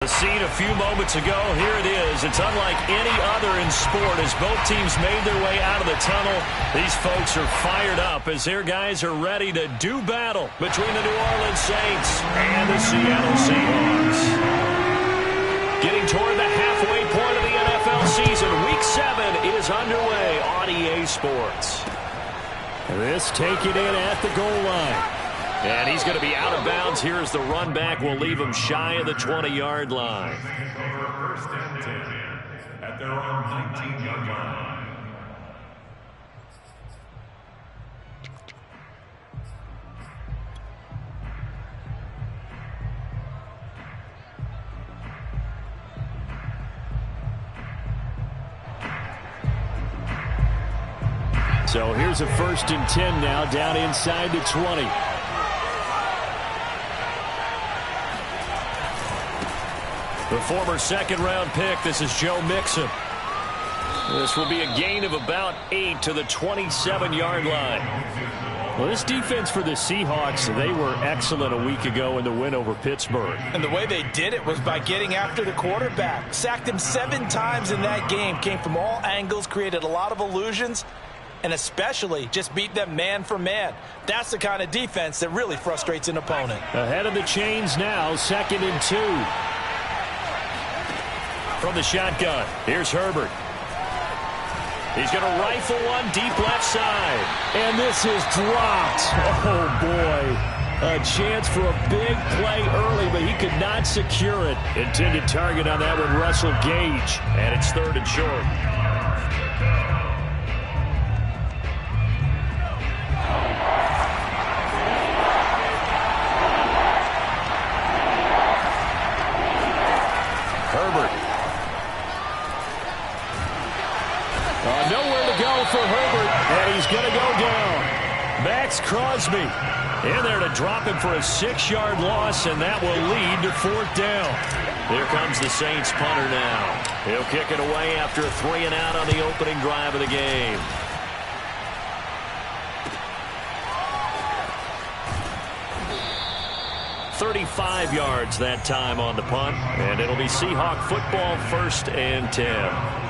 scene a few moments ago, here it is. It's unlike any other in sport as both teams made their way out of the tunnel. These folks are fired up as their guys are ready to do battle between the New Orleans Saints and the Seattle Seahawks. Getting toward the halfway point of the NFL season, Week 7 is underway on EA Sports. This taken in at the goal line. And he's going to be out of bounds here as the run back will leave him shy of the 20-yard line. First and 10 at their own 19-yard line. So here's a 1st and 10 now down inside the 20. The former second-round pick, this is Joe Mixon. This will be a gain of about 8 to the 27-yard line. Well, this defense for the Seahawks, they were excellent a week ago in the win over Pittsburgh. And the way they did it was by getting after the quarterback. Sacked him 7 times in that game. Came from all angles, created a lot of illusions, and especially just beat them man for man. That's the kind of defense that really frustrates an opponent. Ahead of the chains now, 2nd and 2. From the shotgun, here's Herbert. He's going to rifle one deep left side. And this is dropped. Oh, boy. A chance for a big play early, but he could not secure it. Intended target on that one, Russell Gage. And it's 3rd and short. Herbert. Nowhere to go for Herbert, and he's going to go down. Max Crosby in there to drop him for a 6-yard loss, and that will lead to 4th down. Here comes the Saints punter now. He'll kick it away after a 3-and-out on the opening drive of the game. "35 yards that time on the punt, and it'll be Seahawk football, 1st and 10.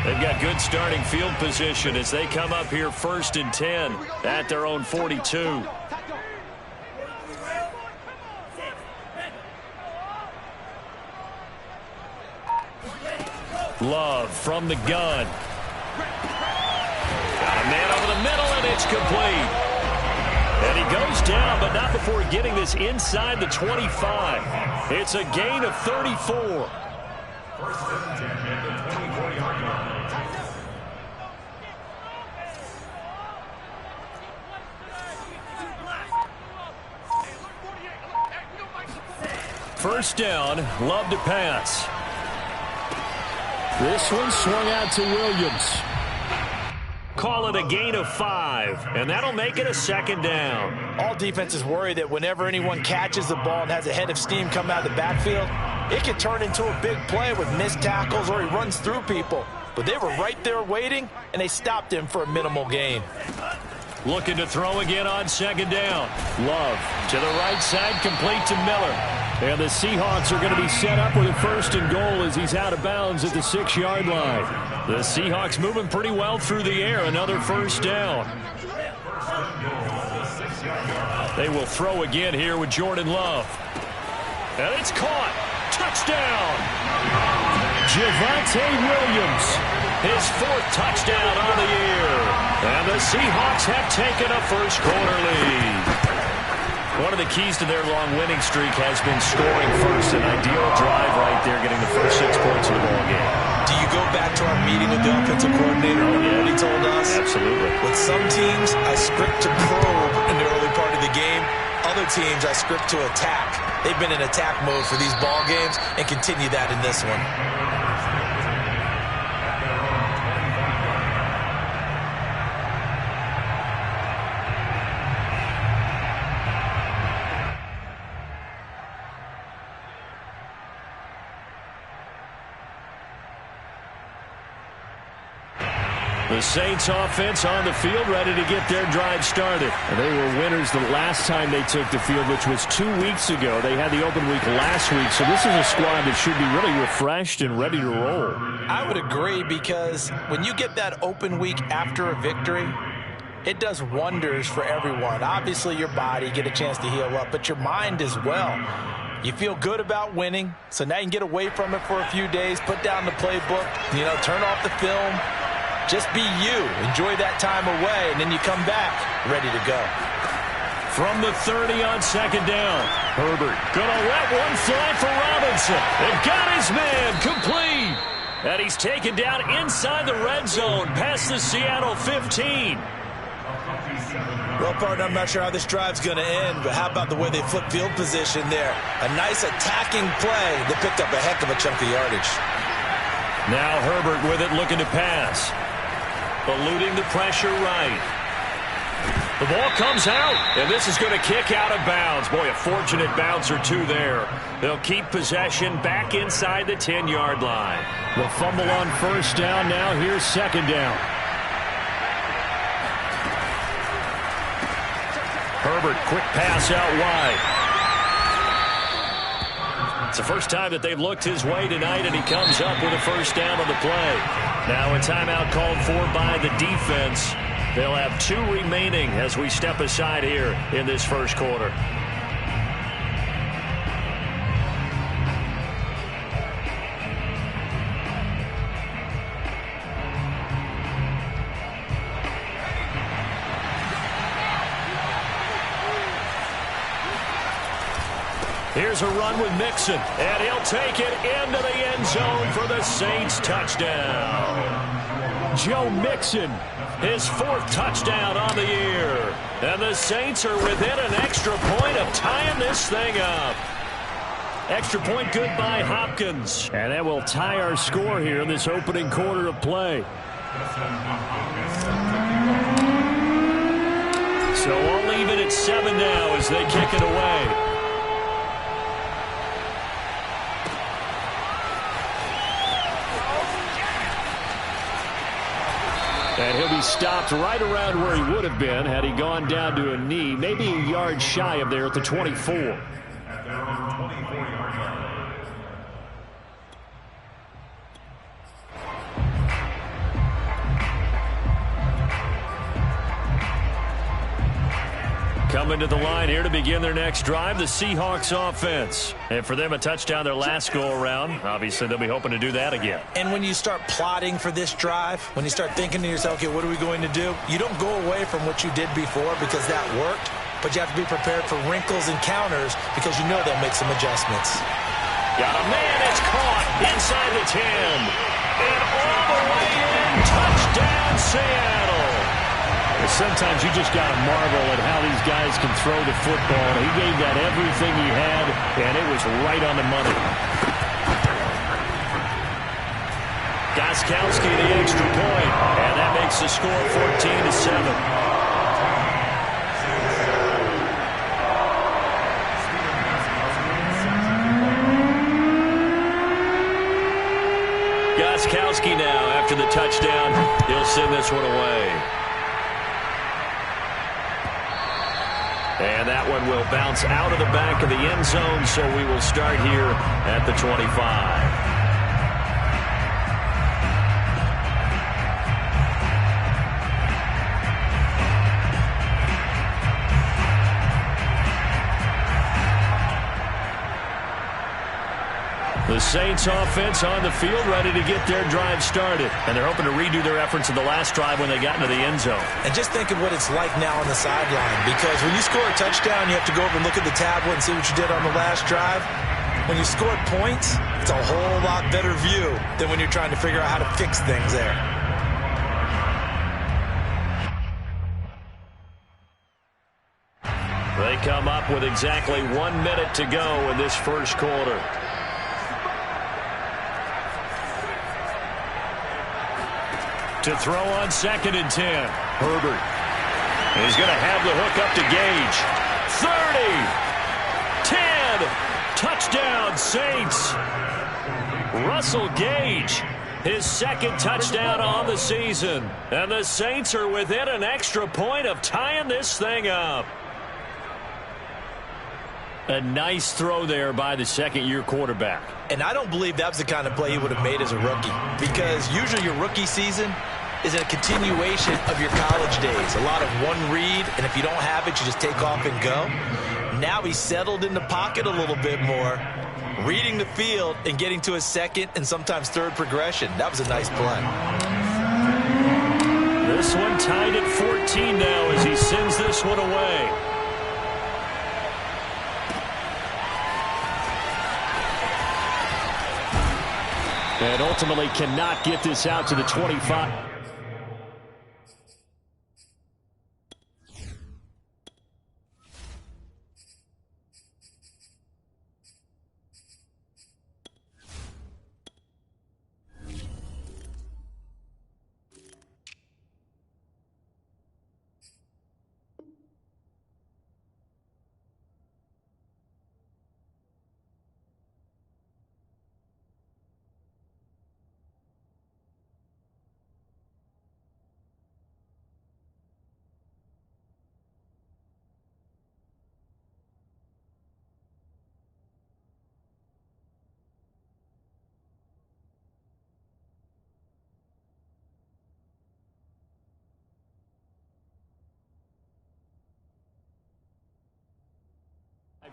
They've got good starting field position as they come up here 1st and 10 at their own 42. Love from the gun. Got a man over the middle, and it's complete. And he goes down, but not before getting this inside the 25. It's a gain of 34. First down, Love to pass. This one swung out to Williams. Call it a gain of 5, and that'll make it a 2nd down. All defenses worry that whenever anyone catches the ball and has a head of steam come out of the backfield, it can turn into a big play with missed tackles or he runs through people. But they were right there waiting, and they stopped him for a minimal gain. Looking to throw again on 2nd down. Love to the right side, complete to Miller. And the Seahawks are going to be set up with a 1st and goal as he's out of bounds at the 6-yard line. The Seahawks moving pretty well through the air. Another 1st down. They will throw again here with Jordan Love. And it's caught. Touchdown. Javonte Williams. His 4th touchdown on the year. And the Seahawks have taken a first-quarter lead. One of the keys to their long winning streak has been scoring first. An ideal drive right there, getting the first 6 points of the ball game. Do you go back to our meeting with the offensive coordinator and what he told us? Absolutely. With some teams, I script to probe in the early part of the game. Other teams, I script to attack. They've been in attack mode for these ball games and continue that in this one. The Saints offense on the field, ready to get their drive started. And they were winners the last time they took the field, which was 2 weeks ago. They had the open week last week, so this is a squad that should be really refreshed and ready to roll. I would agree, because when you get that open week after a victory, it does wonders for everyone. Obviously, your body, get a chance to heal up, but your mind as well. You feel good about winning, so now you can get away from it for a few days, put down the playbook, turn off the film. Just be you. Enjoy that time away, and then you come back ready to go. From the 30 on second down, Herbert gonna let one fly for Robinson. And got his man complete. And he's taken down inside the red zone past the Seattle 15. Well, partner, I'm not sure how this drive's going to end, but how about the way they flip field position there? A nice attacking play that picked up a heck of a chunk of yardage. Now Herbert with it, looking to pass. Eluding the pressure right. The ball comes out, and this is going to kick out of bounds. Boy, a fortunate bounce or two there. They'll keep possession back inside the 10-yard line. The fumble on first down. Now here's second down. Herbert, quick pass out wide. It's the first time that they've looked his way tonight, and he comes up with a first down on the play. Now a timeout called for by the defense. They'll have 2 remaining as we step aside here in this first quarter. Here's a run with Mixon, and he'll take it into the end zone for the Saints touchdown. Joe Mixon, his 4th touchdown on the year. And the Saints are within an extra point of tying this thing up. Extra point good by Hopkins. And that will tie our score here in this opening quarter of play. So we'll leave it at 7 now as they kick it away. And he'll be stopped right around where he would have been had he gone down to a knee, maybe a yard shy of there at the 24. At their own 24-yard line. Coming to the line here to begin their next drive, the Seahawks offense. And for them, a touchdown their last go-around. Obviously, they'll be hoping to do that again. And when you start plotting for this drive, when you start thinking to yourself, okay, what are we going to do? You don't go away from what you did before because that worked, but you have to be prepared for wrinkles and counters because you know they'll make some adjustments. Got a man, it's caught inside the 10. And all the way in, touchdown Seattle. Sometimes you just got to marvel at how these guys can throw the football. He gave that everything he had, and it was right on the money. Gostkowski the extra point, and that makes the score 14-7. Gostkowski now, after the touchdown, he'll send this one away. And that one will bounce out of the back of the end zone, so we will start here at the 25. The Saints offense on the field ready to get their drive started. And they're hoping to redo their efforts in the last drive when they got into the end zone. And just think of what it's like now on the sideline, because when you score a touchdown, you have to go over and look at the tablet and see what you did on the last drive. When you score points, it's a whole lot better view than when you're trying to figure out how to fix things there. They come up with exactly 1 minute to go in this first quarter. To throw on 2nd and 10. Herbert. He's going to have the hook up to Gage. 30. 10. Touchdown, Saints. Russell Gage His second touchdown on the season. And the Saints are within an extra point of tying this thing up. A nice throw there by the second-year quarterback. And I don't believe that was the kind of play he would have made as a rookie, because usually your rookie season is a continuation of your college days. A lot of one read, and if you don't have it, you just take off and go. Now he's settled in the pocket a little bit more, reading the field and getting to his second and sometimes third progression. That was a nice play. This one tied at 14 now as he sends this one away. And ultimately cannot get this out to the 25.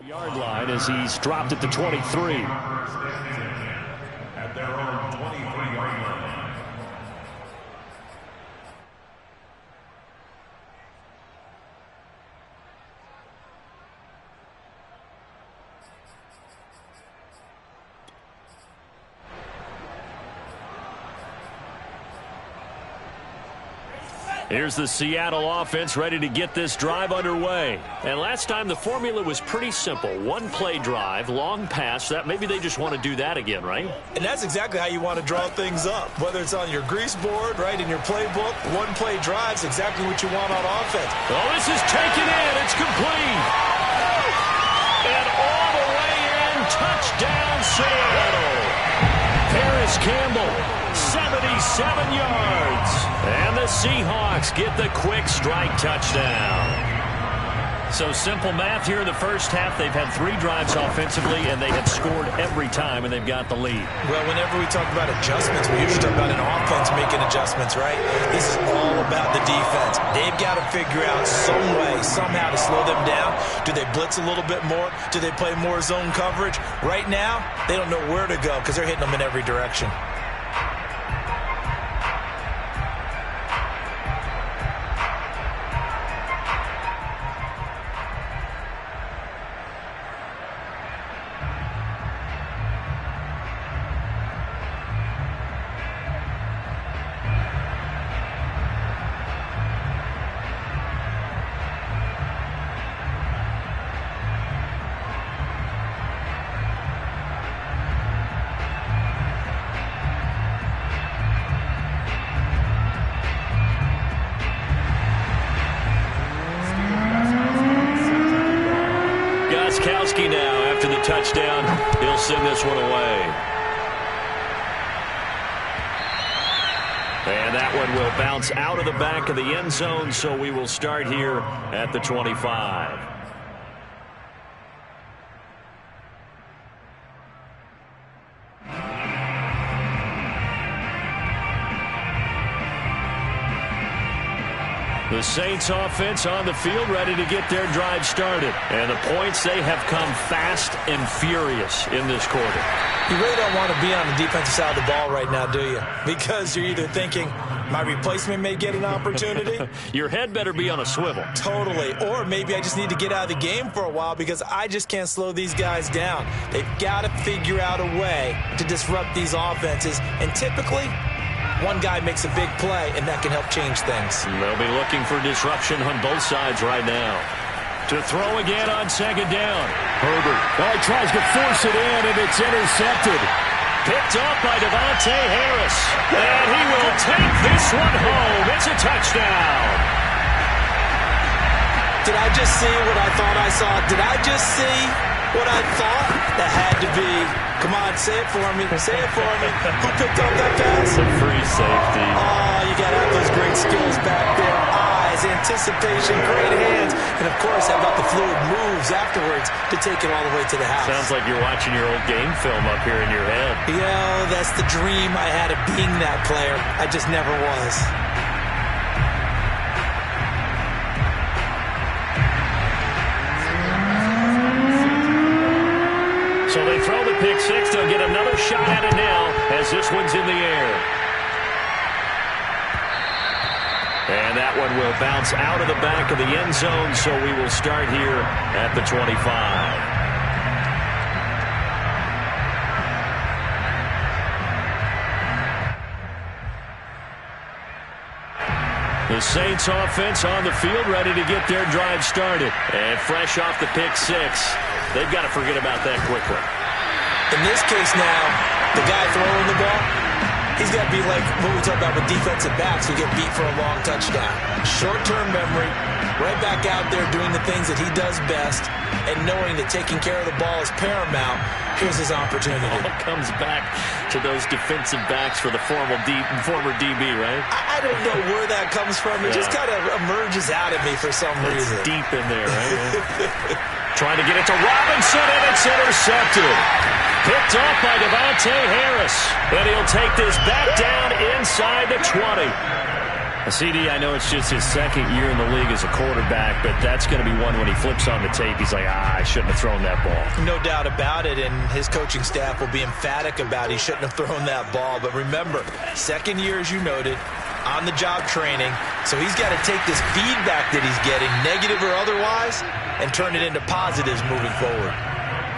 Yard line as he's dropped at the 23. At their own 23-yard line. Here's the Seattle offense ready to get this drive underway. And last time the formula was pretty simple. One-play drive, long pass. That maybe they just want to do that again, right? And that's exactly how you want to draw things up. Whether it's on your grease board, right, in your playbook, one-play drive's exactly what you want on offense. Oh, this is taken in. It's complete. And all the way in, touchdown Seattle. Paris Campbell, 77 yards. And the Seahawks get the quick strike touchdown. So simple math here in the first half. They've had 3 drives offensively, and they have scored every time, and they've got the lead. Well, whenever we talk about adjustments, we usually talk about an offense making adjustments, right? This is all about the defense. They've got to figure out some way, somehow to slow them down. Do they blitz a little bit more? Do they play more zone coverage? Right now, they don't know where to go because they're hitting them in every direction. Now, after the touchdown, he'll send this one away. And that one will bounce out of the back of the end zone, so we will start here at the 25. The Saints offense on the field ready to get their drive started. And the points, they have come fast and furious in this quarter. You really don't want to be on the defensive side of the ball right now, do you? Because you're either thinking, my replacement may get an opportunity. Your head better be on a swivel. Totally. Or maybe I just need to get out of the game for a while because I just can't slow these guys down. They've got to figure out a way to disrupt these offenses. And typically, one guy makes a big play, and that can help change things. They'll be looking for disruption on both sides right now. To throw again on second down. Herbert. Oh, he tries to force it in, and it's intercepted. Picked off by Mdnt Harris. And he will take this one home. It's a touchdown. Did I just see what I thought I saw? Did I just see What I thought, that had to be. Come on, say it for me. Say it for me. Who picked up that pass? It's a free safety. Oh, you got to have those great skills back there. Eyes, anticipation, great hands. And, of course, how about the fluid moves afterwards to take it all the way to the house? Sounds like you're watching your old game film up here in your head. Yeah, that's the dream I had of being that player. I just never was. So they throw the pick six. They'll get another shot at it now as this one's in the air. And that one will bounce out of the back of the end zone, so we will start here at the 25. The Saints offense on the field, ready to get their drive started. And fresh off the pick six. They've got to forget about that quickly. In this case now, the guy throwing the ball, he's got to be like what we talk about with defensive backs who get beat for a long touchdown. Short-term memory, right back out there doing the things that he does best, and knowing that taking care of the ball is paramount. Here's his opportunity. All comes back to those defensive backs for the former DB, right? I don't know where that comes from. It just kind of emerges out of me for some reason. It's deep in there, right? Trying to get it to Robinson, and it's intercepted. Picked off by Mdnt Harris. And he'll take this back down inside the 20. CD, I know it's just his second year in the league as a quarterback, but that's going to be one when he flips on the tape. He's like, I shouldn't have thrown that ball. No doubt about it, and his coaching staff will be emphatic about he shouldn't have thrown that ball. But remember, second year, as you noted, on-the-job training, so he's got to take this feedback that he's getting, negative or otherwise, and turn it into positives moving forward.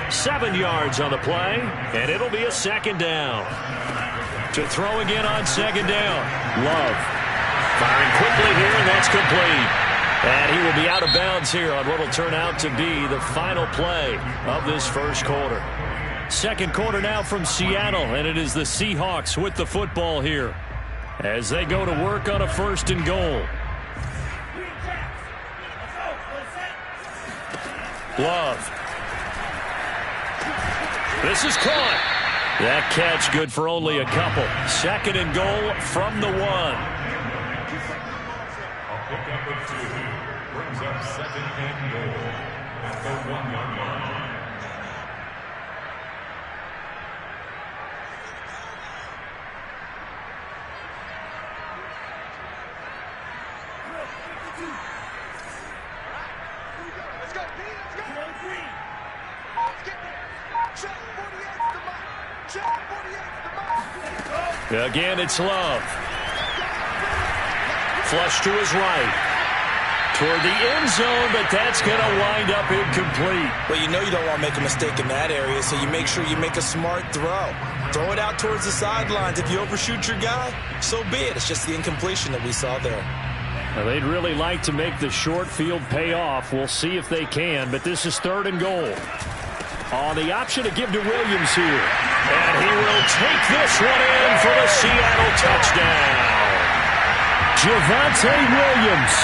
7 yards on the play, and it'll be a second down. To throw again on second down, Love. Firing quickly here, and that's complete. And he will be out of bounds here on what will turn out to be the final play of this first quarter. Second quarter now from Seattle, and it is the Seahawks with the football here as they go to work on a first and goal. Love. This is caught. That catch good for only a couple. Second and goal from the one. Pick up a 2. Brings up second and goal at the 1-yard line. Again, it's Love. Flush to his right. Toward the end zone, but that's going to wind up incomplete. Well, you know you don't want to make a mistake in that area, so you make sure you make a smart throw. Throw it out towards the sidelines. If you overshoot your guy, so be it. It's just the incompletion that we saw there. Well, they'd really like to make the short field pay off. We'll see if they can, but this is third and goal. On the option to give to Williams here. And he will take this one in for the Seattle touchdown. Mdnt Williams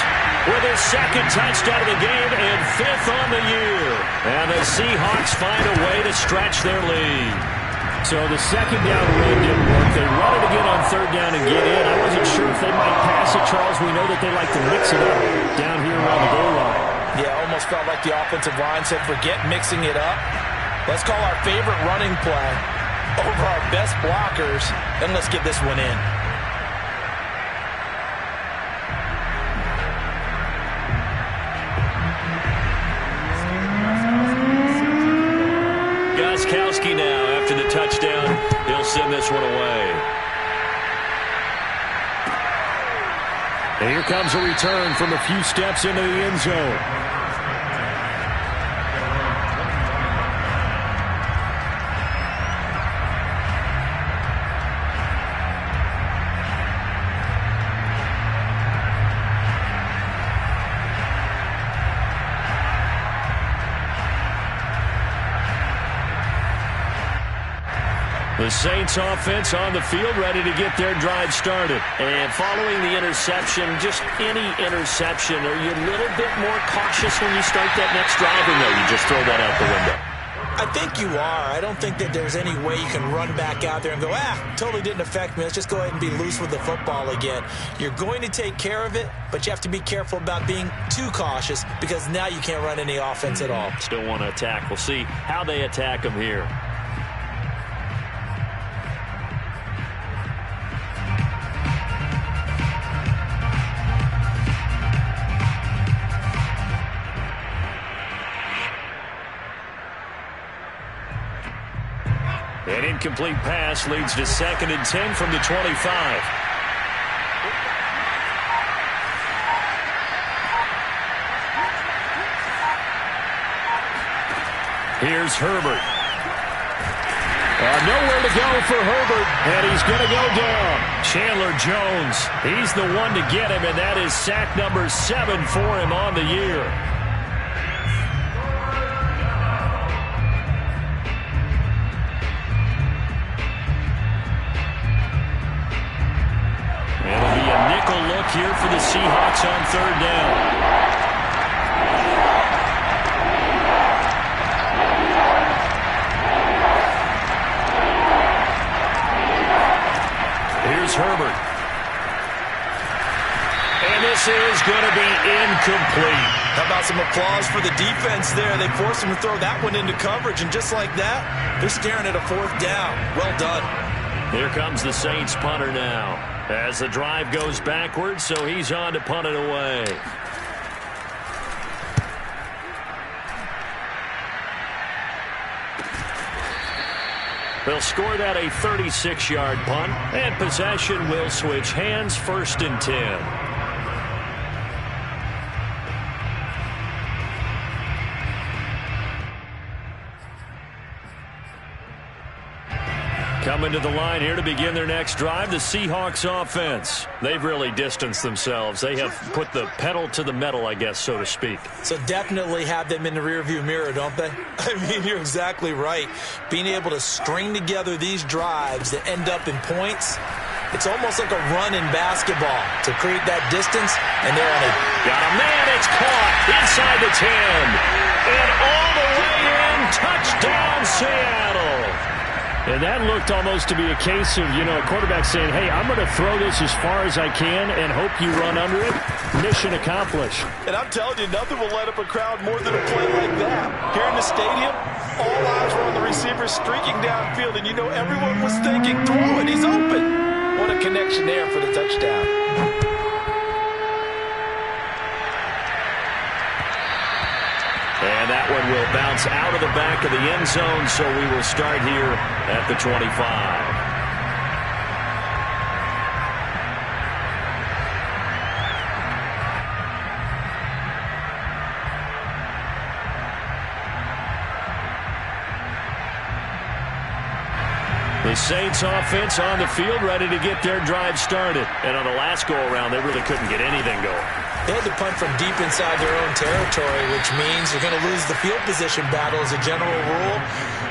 with his second touchdown of the game and fifth on the year. And the Seahawks find a way to stretch their lead. So the second down run didn't work. They run it again on third down and get in. I wasn't sure if they might pass it, Charles. We know that they like to mix it up down here around the goal line. Yeah, almost felt like the offensive line said, forget mixing it up. Let's call our favorite running play over our best blockers, and let's get this one in. Gostkowski now, after the touchdown, he'll send this one away. And here comes a return from a few steps into the end zone. The Saints offense on the field, ready to get their drive started. And following the interception, just any interception, are you a little bit more cautious when you start that next drive, or no, you just throw that out the window? I think you are. I don't think that there's any way you can run back out there and go, totally didn't affect me. Let's just go ahead and be loose with the football again. You're going to take care of it, but you have to be careful about being too cautious because now you can't run any offense at all. Still want to attack. We'll see how they attack him here. An incomplete pass leads to 2nd and 10 from the 25. Here's Herbert. Nowhere to go for Herbert, and he's going to go down. Chandler Jones, he's the one to get him, and that is sack number 7 for him on the year. It'll be a nickel look here for the Seahawks on 3rd down. Here's Herbert. And this is going to be incomplete. How about some applause for the defense there? They forced him to throw that one into coverage, and just like that, they're staring at a 4th down. Well done. Here comes the Saints punter now, as the drive goes backwards, so he's on to punt it away. They'll score that a 36-yard punt, and possession will switch hands, 1st and 10. Coming to the line here to begin their next drive, the Seahawks offense. They've really distanced themselves. They have put the pedal to the metal, I guess, so to speak. So definitely have them in the rearview mirror, don't they? I mean, you're exactly right. Being able to string together these drives that end up in points, it's almost like a run in basketball to create that distance, and they're on it. Got a man, it's caught inside the 10. And all the way in, touchdown Seattle. And that looked almost to be a case of, a quarterback saying, hey, I'm going to throw this as far as I can and hope you run under it. Mission accomplished. And I'm telling you, nothing will light up a crowd more than a play like that. Here in the stadium, all eyes were on the receiver streaking downfield, and everyone was thinking, throw it, he's open. What a connection there for the touchdown. And that one will bounce out of the back of the end zone, so we will start here at the 25. The Saints offense on the field ready to get their drive started. And on the last go-around, they really couldn't get anything going. They had to punt from deep inside their own territory, which means they're going to lose the field position battle as a general rule.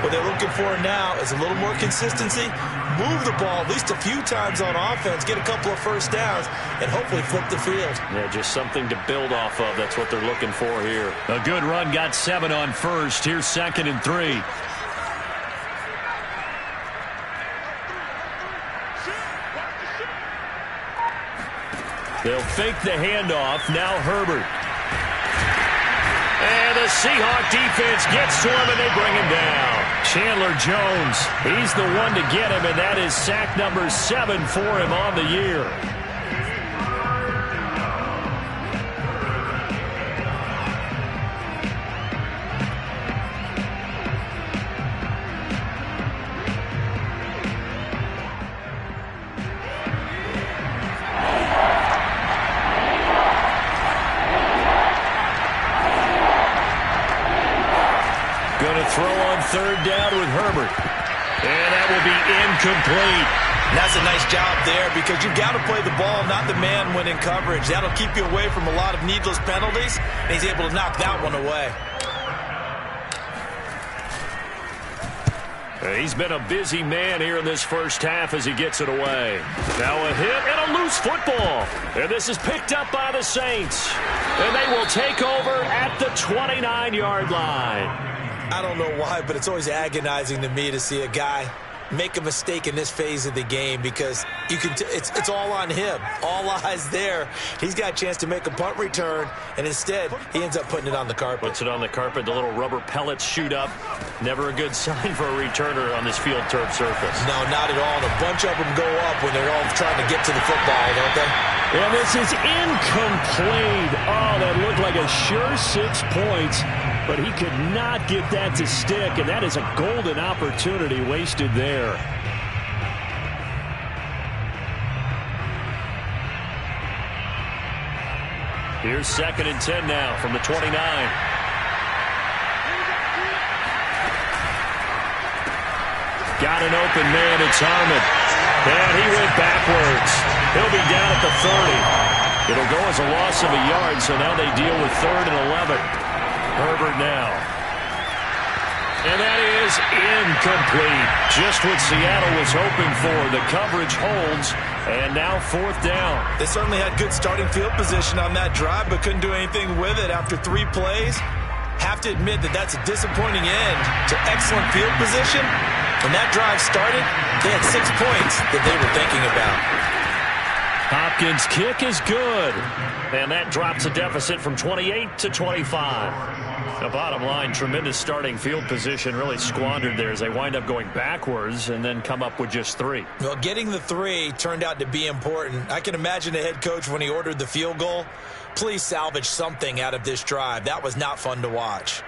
What they're looking for now is a little more consistency, move the ball at least a few times on offense, get a couple of first downs, and hopefully flip the field. Yeah, just something to build off of. That's what they're looking for here. A good run, got 7 on 1st. Here's 2nd and 3. They'll fake the handoff. Now Herbert. And the Seahawk defense gets to him, and they bring him down. Chandler Jones, he's the one to get him, and that is sack number 7 for him on the year. Throw on 3rd down with Herbert. And that will be incomplete. And that's a nice job there because you've got to play the ball, not the man when in coverage. That'll keep you away from a lot of needless penalties, and he's able to knock that one away. He's been a busy man here in this first half as he gets it away. Now a hit and a loose football. And this is picked up by the Saints. And they will take over at the 29-yard line. I don't know why, but it's always agonizing to me to see a guy make a mistake in this phase of the game because it's all on him. All eyes there. He's got a chance to make a punt return, and instead he ends up putting it on the carpet. Puts it on the carpet. The little rubber pellets shoot up. Never a good sign for a returner on this field turf surface. No, not at all. And a bunch of them go up when they're all trying to get to the football, don't they? And this is incomplete. Oh, that looked like a sure 6 points. But he could not get that to stick, and that is a golden opportunity wasted there. Here's 2nd and 10 now from the 29. Got an open man. It's Harmon. And he went backwards. He'll be down at the 30. It'll go as a loss of a yard, so now they deal with 3rd and 11. Herbert now. And that is incomplete. Just what Seattle was hoping for. The coverage holds, and now 4th down. They certainly had good starting field position on that drive, but couldn't do anything with it after 3 plays. Have to admit that that's a disappointing end to excellent field position. When that drive started, they had 6 points that they were thinking about. Hopkins' kick is good. And that drops a deficit from 28 to 25. The bottom line, tremendous starting field position really squandered there as they wind up going backwards and then come up with just 3. Well, getting the 3 turned out to be important. I can imagine the head coach when he ordered the field goal. Please salvage something out of this drive. That was not fun to watch.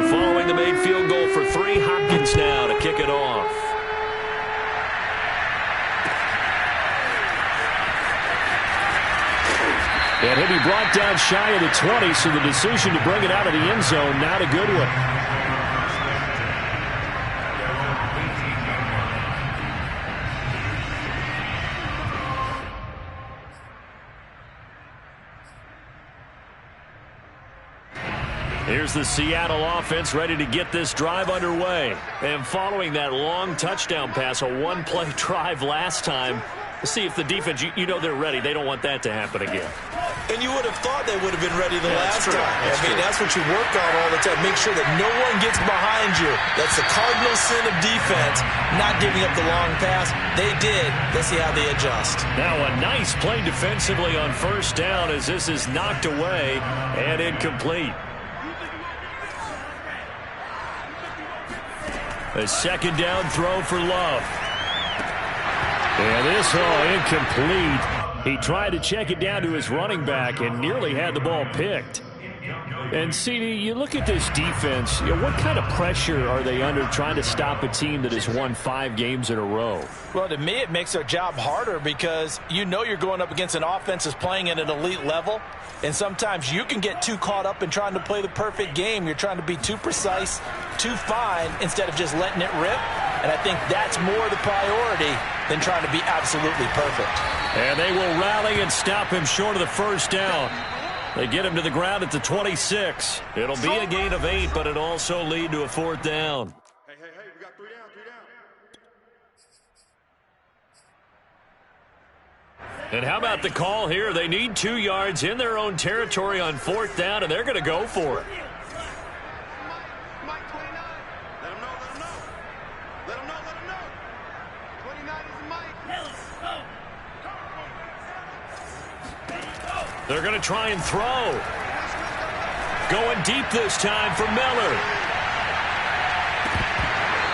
Following the made field goal for 3, Hopkins now to kick it off. And he'll be brought down shy of the 20, so the decision to bring it out of the end zone, not a good one. Here's the Seattle offense ready to get this drive underway. And following that long touchdown pass, a 1-play drive last time, see if the defense, you know they're ready. They don't want that to happen again. And you would have thought they would have been ready the last time. That's what you work on all the time. Make sure that no one gets behind you. That's the cardinal sin of defense, not giving up the long pass. They did. Let's see how they adjust. Now a nice play defensively on 1st down as this is knocked away and incomplete. A 2nd down throw for Love. And this incomplete. He tried to check it down to his running back and nearly had the ball picked. And, CD, you look at this defense, what kind of pressure are they under trying to stop a team that has won 5 games in a row? Well, to me, it makes their job harder because you know you're going up against an offense that's playing at an elite level. And sometimes you can get too caught up in trying to play the perfect game. You're trying to be too precise, too fine, instead of just letting it rip. And I think that's more the priority than trying to be absolutely perfect. And they will rally and stop him short of the 1st down. They get him to the ground at the 26. It'll be a gain of 8, but it'll also lead to a 4th down. Hey, we got 3 down. And how about the call here? They need 2 yards in their own territory on 4th down, and they're going to go for it. Mike 29. Let him know. Let him know. 29 is Mike. They're going to try and throw. Going deep this time for Miller.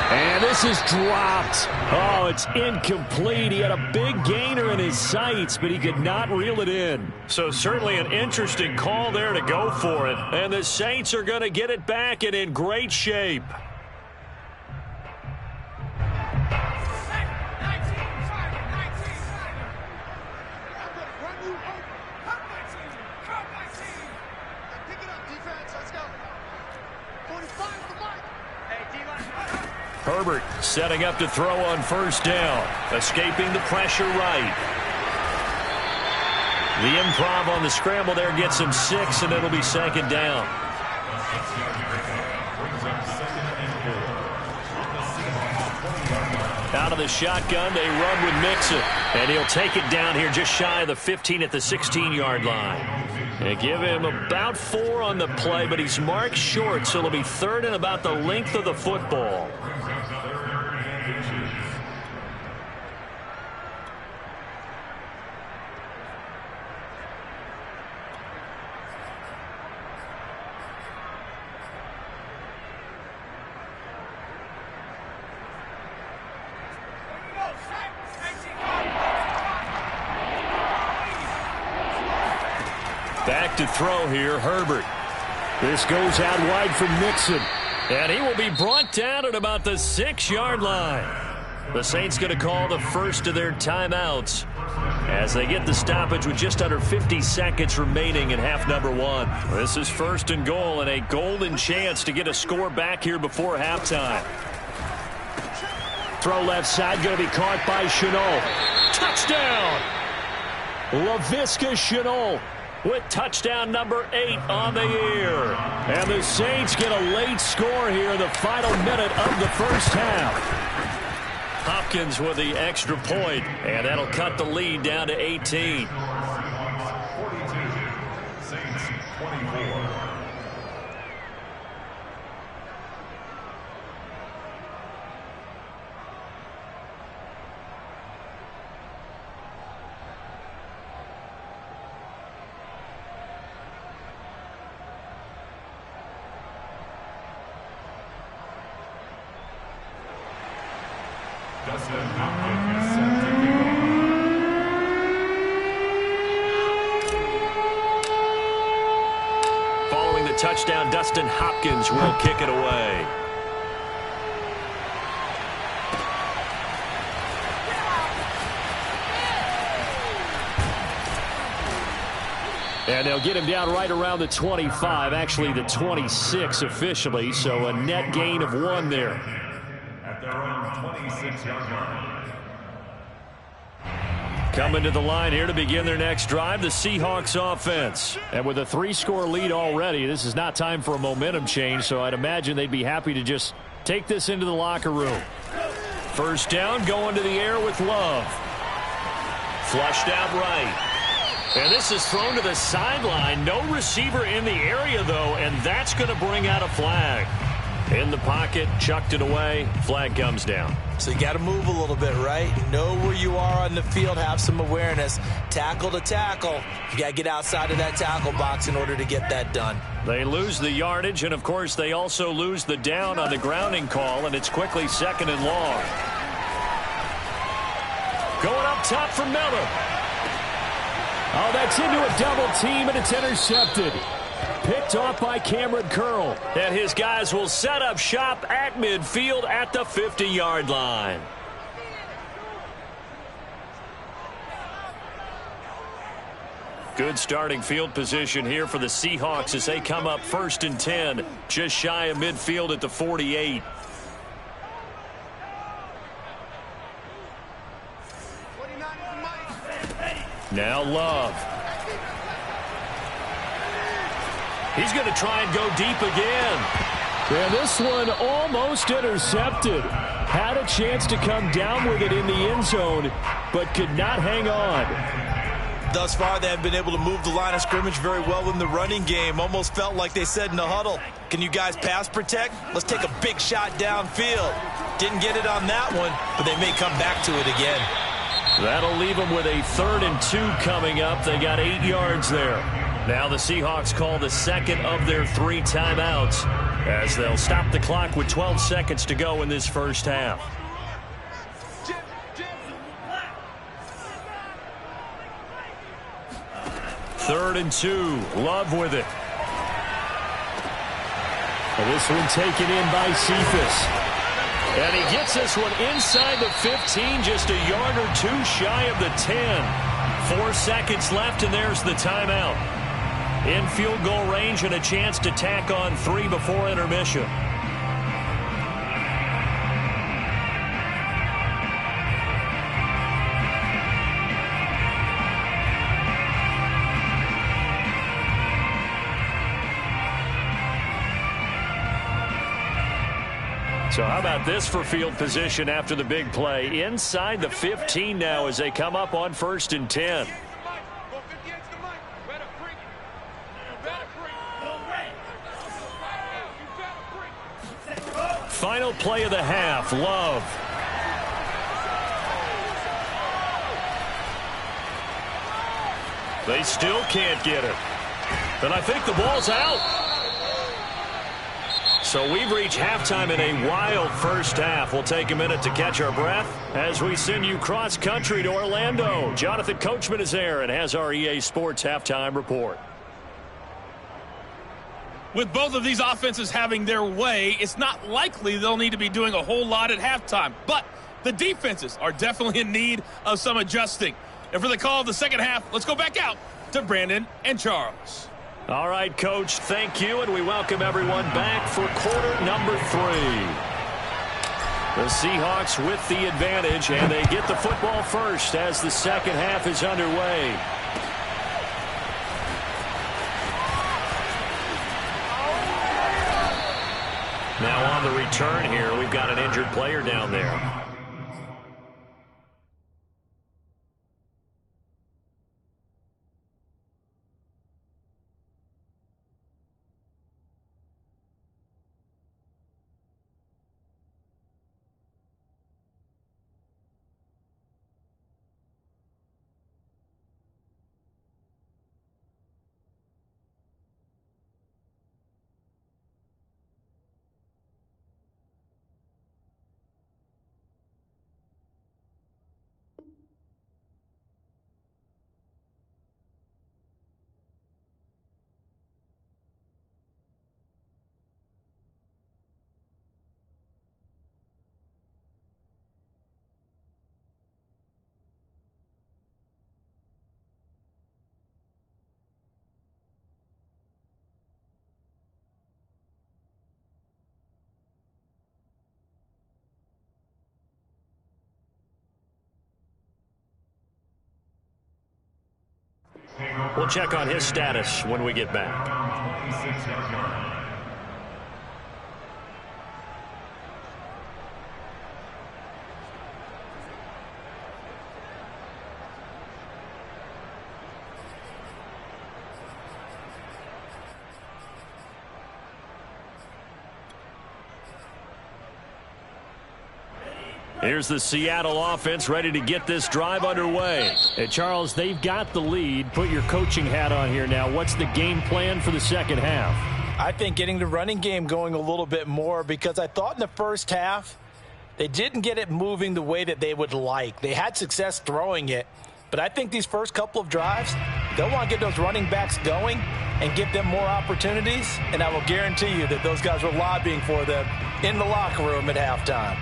And this is dropped. Oh, it's incomplete. He had a big gainer in his sights, but he could not reel it in. So certainly an interesting call there to go for it. And the Saints are going to get it back and in great shape. Herbert setting up to throw on 1st down. Escaping the pressure right. The improv on the scramble there gets him 6, and it'll be 2nd down. Out of the shotgun, they run with Mixon. And he'll take it down here just shy of the 15 at the 16-yard line. They give him about 4 on the play, but he's marked short, so it'll be third and about the length of the football. Back to throw here, Herbert. This goes out wide from Mixon. And he will be brought down at about the 6-yard line. The Saints going to call the first of their timeouts as they get the stoppage with just under 50 seconds remaining in half number 1. This is first and goal and a golden chance to get a score back here before halftime. Throw left side, going to be caught by Shenault. Touchdown! Laviska Shenault with touchdown number 8 on the year. And the Saints get a late score here in the final minute of the first half. Hopkins with the extra point, and that'll cut the lead down to 18. 42, Saints 24. Dustin Hopkins set to kick off. Following the touchdown, Dustin Hopkins will kick it away. And they'll get him down right around the 25, actually the 26 officially, so a net gain of 1 there. At their own 26-yard line. Coming to the line here to begin their next drive, the Seahawks offense. And with a 3-score lead already, this is not time for a momentum change, so I'd imagine they'd be happy to just take this into the locker room. First down, going to the air with Love. Flushed out right. And this is thrown to the sideline. No receiver in the area, though, and that's going to bring out a flag. In the pocket, chucked it away, flag comes down. So you got to move a little bit, right? Know where you are on the field, have some awareness. Tackle to tackle. You got to get outside of that tackle box in order to get that done. They lose the yardage, and of course they also lose the down on the grounding call, and it's quickly second and long. Going up top for Miller. Oh, that's into a double team, and it's intercepted. Picked off by Cameron Curl. And his guys will set up shop at midfield at the 50-yard line. Good starting field position here for the Seahawks as they come up first and 10, just shy of midfield at the 48. Now Love. He's going to try and go deep again. And this one almost intercepted. Had a chance to come down with it in the end zone, but could not hang on. Thus far, they have been able to move the line of scrimmage very well in the running game. Almost felt like they said in the huddle, can you guys pass protect? Let's take a big shot downfield. Didn't get it on that one, but they may come back to it again. That'll leave them with a 3rd and 2 coming up. They got 8 yards there. Now the Seahawks call the second of their 3 timeouts as they'll stop the clock with 12 seconds to go in this first half. Third and 2. Love with it. And this one taken in by Cephas. And he gets this one inside the 15, just a yard or 2 shy of the 10. 4 seconds left, and there's the timeout. In field goal range and a chance to tack on 3 before intermission. So how about this for field position after the big play? Inside the 15 now as they come up on 1st and 10. Final play of the half, Love. They still can't get it. And I think the ball's out. So we've reached halftime in a wild first half. We'll take a minute to catch our breath as we send you cross-country to Orlando. Jonathan Coachman is there and has our EA Sports halftime report. With both of these offenses having their way, it's not likely they'll need to be doing a whole lot at halftime. But the defenses are definitely in need of some adjusting. And for the call of the second half, let's go back out to Brandon and Charles. All right, Coach, thank you, and we welcome everyone back for quarter number 3. The Seahawks with the advantage, and they get the football first as the second half is underway. Now on the return here, we've got an injured player down there. We'll check on his status when we get back. Here's the Seattle offense ready to get this drive underway. Hey, Charles, they've got the lead. Put your coaching hat on here now. What's the game plan for the second half? I think getting the running game going a little bit more, because I thought in the first half they didn't get it moving the way that they would like. They had success throwing it, but I think these first couple of drives, they'll want to get those running backs going and give them more opportunities, and I will guarantee you that those guys were lobbying for them in the locker room at halftime.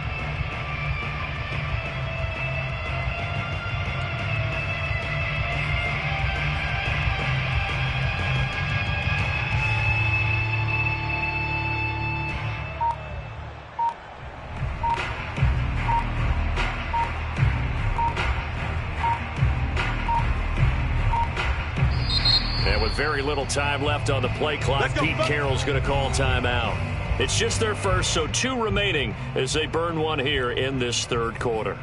Very little time left on the play clock. Pete Carroll's going to call timeout. It's just their first, so 2 remaining as they burn one here in this third quarter.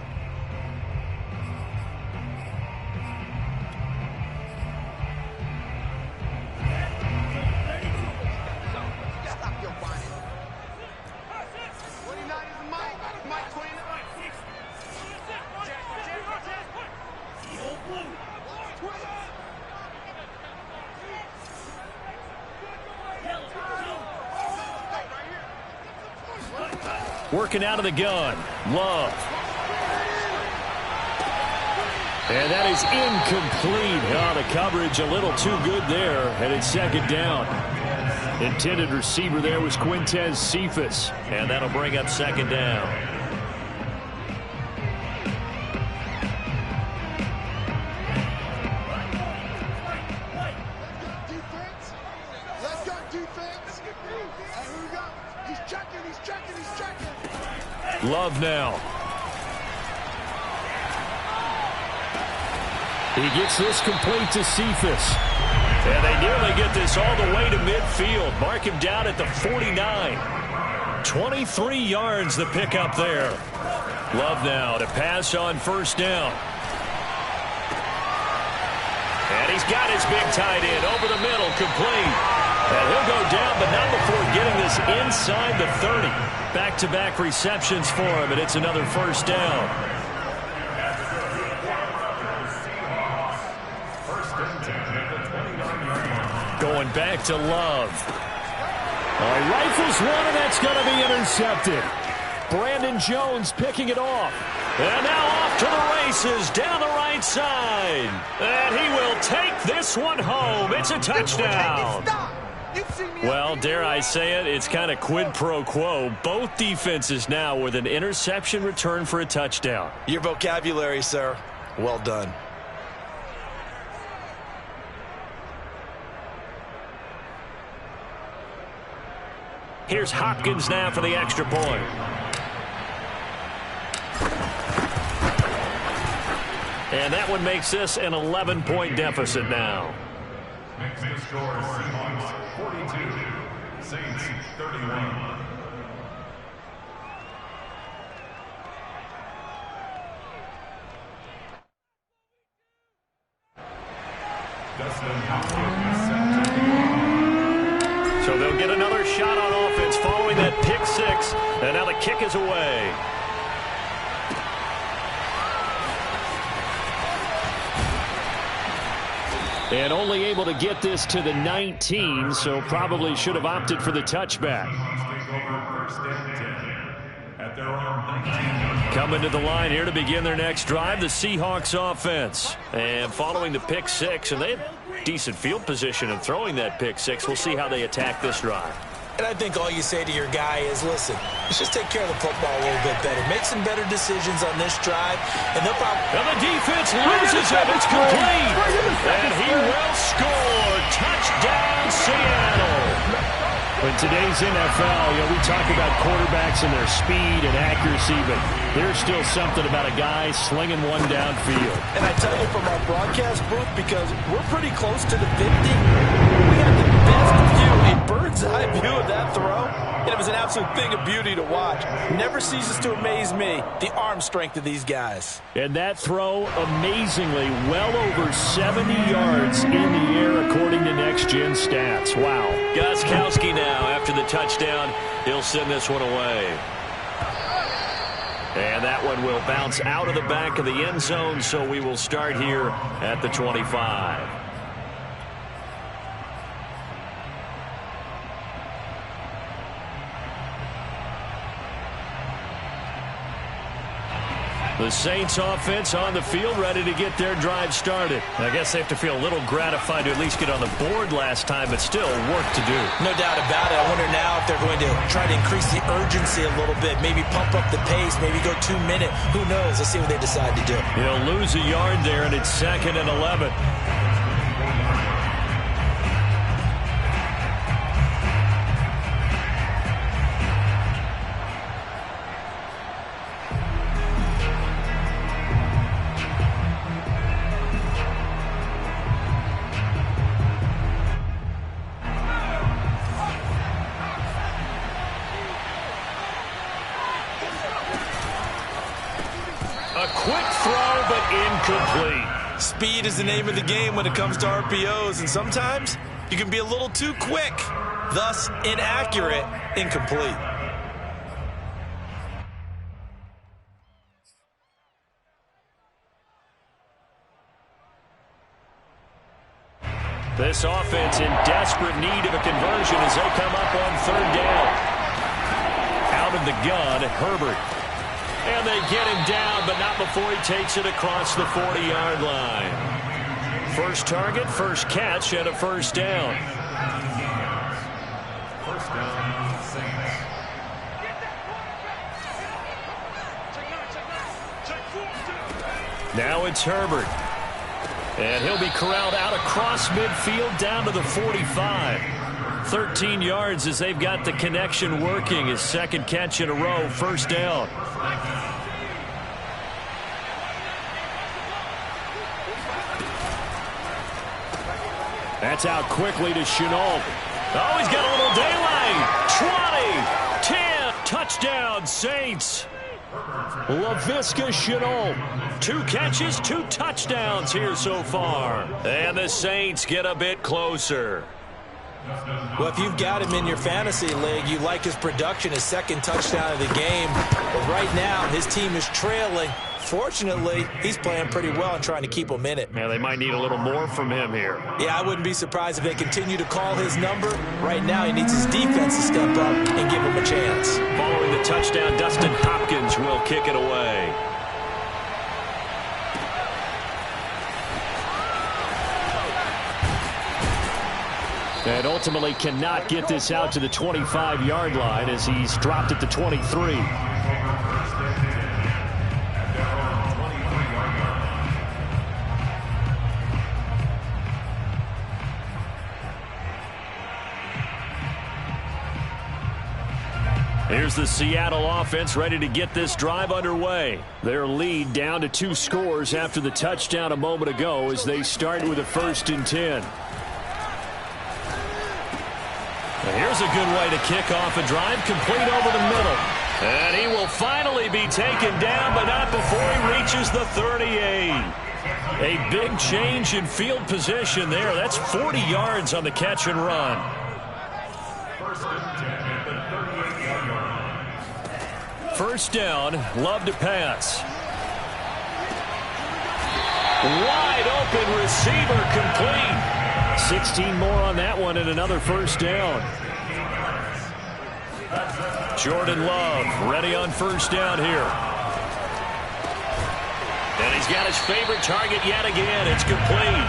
Working out of the gun. Love. And that is incomplete. Oh, the coverage a little too good there. And it's second down. Intended receiver there was Mdnt Sea. And that'll bring up second down. Love now. He gets this complete to Cephas. And they nearly get this all the way to midfield. Mark him down at the 49. 23 yards the pickup there. Love now to pass on first down. And he's got his big tight end over the middle, complete. And he'll go down, but not before getting this inside the 30. Back-to-back receptions for him, and it's another first down. Going back to Love. He rifles one, and that's going to be intercepted. Brandon Jones picking it off. And now off to the races down the right side. And he will take this one home. It's a touchdown. Well, dare I say it, it's kind of quid pro quo. Both defenses now with an interception return for a touchdown. Your vocabulary, sir. Well done. Here's Hopkins now for the extra point. And that one makes this an 11-point deficit now. Makes the score Seahawks 42, Saints 31. So they'll get another shot on offense following that pick six. And now the kick is away. And only able to get this to the 19, so probably should have opted for the touchback. Coming to the line here to begin their next drive, the Seahawks offense. And following the pick six, and they have decent field position in throwing that pick six. We'll see how they attack this drive. And I think all you say to your guy is, listen, let's just take care of the football a little bit better. Make some better decisions on this drive, and they'll probably... And the defense loses it. It's complete. And he will score. Touchdown, Seattle. In today's NFL, we talk about quarterbacks and their speed and accuracy, but there's still something about a guy slinging one downfield. And I tell you from our broadcast booth, because we're pretty close to the 50, we got the best view, a bird's eye view of that throw, and it was an absolute thing of beauty to watch. Never ceases to amaze me, the arm strength of these guys. And that throw, amazingly, well over 70 yards in the air, according to Next Gen Stats. Wow. Gostkowski now, after the touchdown, he'll send this one away. And that one will bounce out of the back of the end zone, so we will start here at the 25. The Saints offense on the field, ready to get their drive started. I guess they have to feel a little gratified to at least get on the board last time, but still work to do. No doubt about it. I wonder now if they're going to try to increase the urgency a little bit, maybe pump up the pace, maybe go 2 minute. Who knows? Let's see what they decide to do. He'll lose a yard there, and it's 2nd and 11. Speed is the name of the game when it comes to RPOs, and sometimes you can be a little too quick, thus inaccurate, incomplete. This offense in desperate need of a conversion as they come up on 3rd down. Out of the gun, Herbert. And they get him down, but not before he takes it across the 40-yard line. First target, first catch, and a first down. First down, Saints. Now it's Herbert. And he'll be corralled out across midfield down to the 45. 13 yards as they've got the connection working. His second catch in a row, first down. That's out quickly to Chenault. Oh, he's got a little daylight. 20, 10. Touchdown, Saints. Laviska Shenault. 2 catches, 2 touchdowns here so far. And the Saints get a bit closer. Well, if you've got him in your fantasy league, you like his production, his second touchdown of the game. But right now, his team is trailing. Fortunately, he's playing pretty well and trying to keep them in it. Yeah, they might need a little more from him here. Yeah, I wouldn't be surprised if they continue to call his number. Right now, he needs his defense to step up and give him a chance. Following the touchdown, Dustin Hopkins will kick it away. And ultimately cannot get this out to the 25-yard line as he's dropped at the 23. Here's the Seattle offense ready to get this drive underway. Their lead down to 2 scores after the touchdown a moment ago as they start with a 1st and 10. And here's a good way to kick off a drive, complete over the middle. And he will finally be taken down, but not before he reaches the 38. A big change in field position there. That's 40 yards on the catch and run. First down, Love to pass. Wide open receiver, complete. 16 more on that one and another first down. Jordan Love ready on first down here. And he's got his favorite target yet again. It's complete.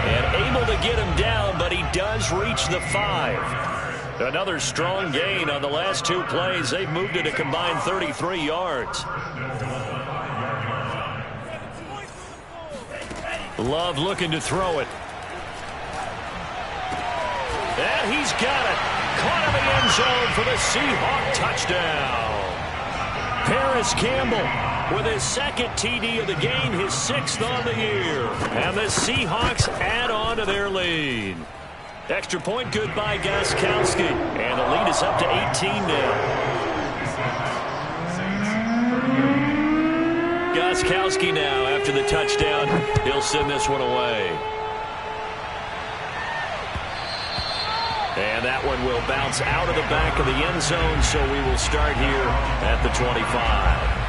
And able to get him down, but he does reach the 5. Another strong gain on the last 2 plays. They've moved it a combined 33 yards. Love looking to throw it. And he's got it. Caught in the end zone for the Seahawk touchdown. Paris Campbell with his 2nd TD of the game, his 6th on the year. And the Seahawks add on to their lead. Extra point good by Gostkowski. And the lead is up to 18 now. Gostkowski now after the touchdown. He'll send this one away. And that one will bounce out of the back of the end zone, so we will start here at the 25.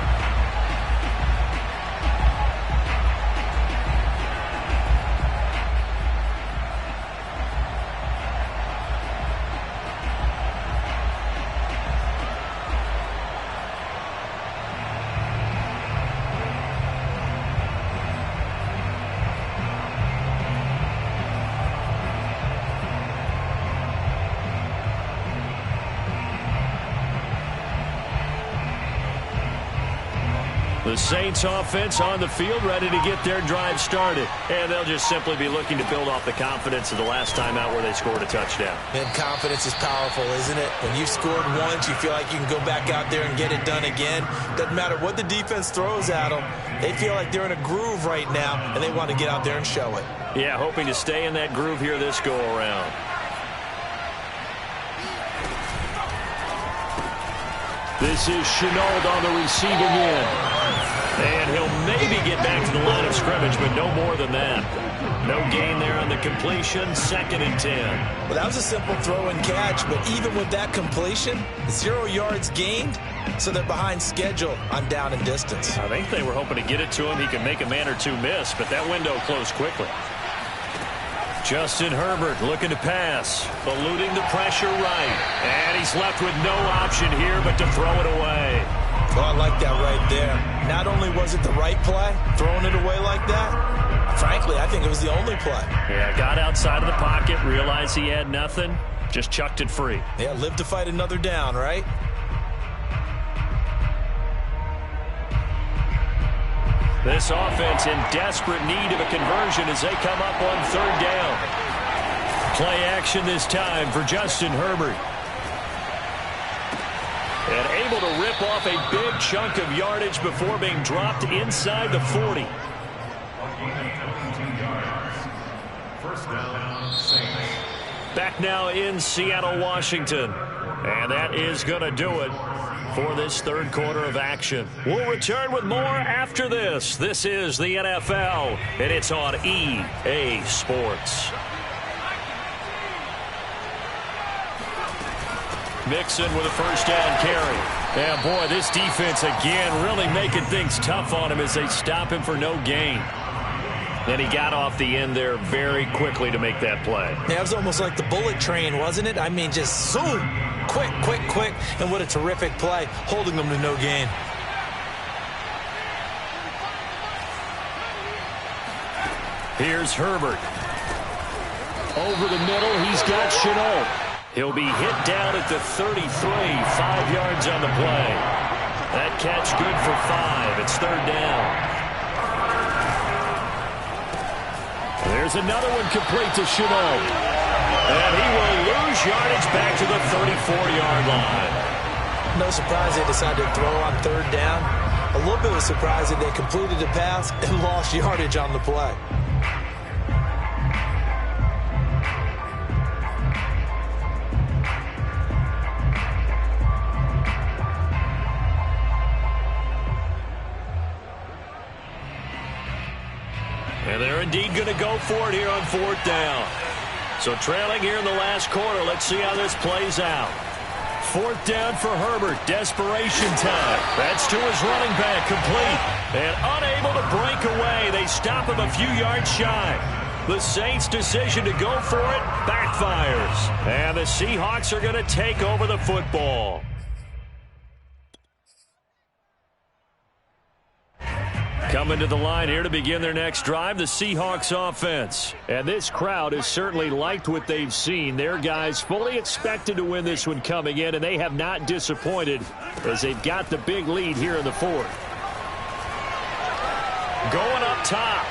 The Saints offense on the field ready to get their drive started. And they'll just simply be looking to build off the confidence of the last time out where they scored a touchdown. And confidence is powerful, isn't it? When you've scored once, you feel like you can go back out there and get it done again. Doesn't matter what the defense throws at them. They feel like they're in a groove right now, and they want to get out there and show it. Yeah, hoping to stay in that groove here this go-around. This is Shenault on the receiving end. And he'll maybe get back to the line of scrimmage, but no more than that. No gain there on the completion, 2nd and 10. Well, that was a simple throw and catch, but even with that completion, 0 yards gained, so they're behind schedule on down and distance. I think they were hoping to get it to him. He could make a man or 2 miss, but that window closed quickly. Justin Herbert looking to pass, eluding the pressure right. And he's left with no option here but to throw it away. Oh, I like that right there. Not only was it the right play, throwing it away like that, frankly, I think it was the only play. Yeah, got outside of the pocket, realized he had nothing, just chucked it free. Yeah, live to fight another down, right? This offense in desperate need of a conversion as they come up on 3rd down. Play action this time for Justin Herbert. And able to rip off a big chunk of yardage before being dropped inside the 40. First down, Saints. Back now in Seattle, Washington. And that is going to do it for this third quarter of action. We'll return with more after this. This is the NFL, and it's on EA Sports. Mixon with a first down carry. Yeah, boy, this defense again really making things tough on him as they stop him for no gain. And he got off the end there very quickly to make that play. Yeah, it was almost like the bullet train, wasn't it? I mean, just zoom, quick, quick, quick, and what a terrific play, holding them to no gain. Here's Herbert. Over the middle, he's got Shenault. He'll be hit down at the 33, 5 yards on the play. That catch good for 5. It's third down. There's another one complete to Shenault. And he will lose yardage back to the 34-yard line. No surprise they decided to throw on third down. A little bit of surprise that they completed the pass and lost yardage on the play. And they're indeed going to go for it here on fourth down. So trailing here in the last quarter. Let's see how this plays out. Fourth down for Herbert. Desperation time. That's to his running back. Complete. And unable to break away. They stop him a few yards shy. The Saints' decision to go for it backfires. And the Seahawks are going to take over the football. Coming to the line here to begin their next drive, the Seahawks offense. And this crowd has certainly liked what they've seen. Their guys fully expected to win this one coming in, and they have not disappointed as they've got the big lead here in the fourth. Going up top.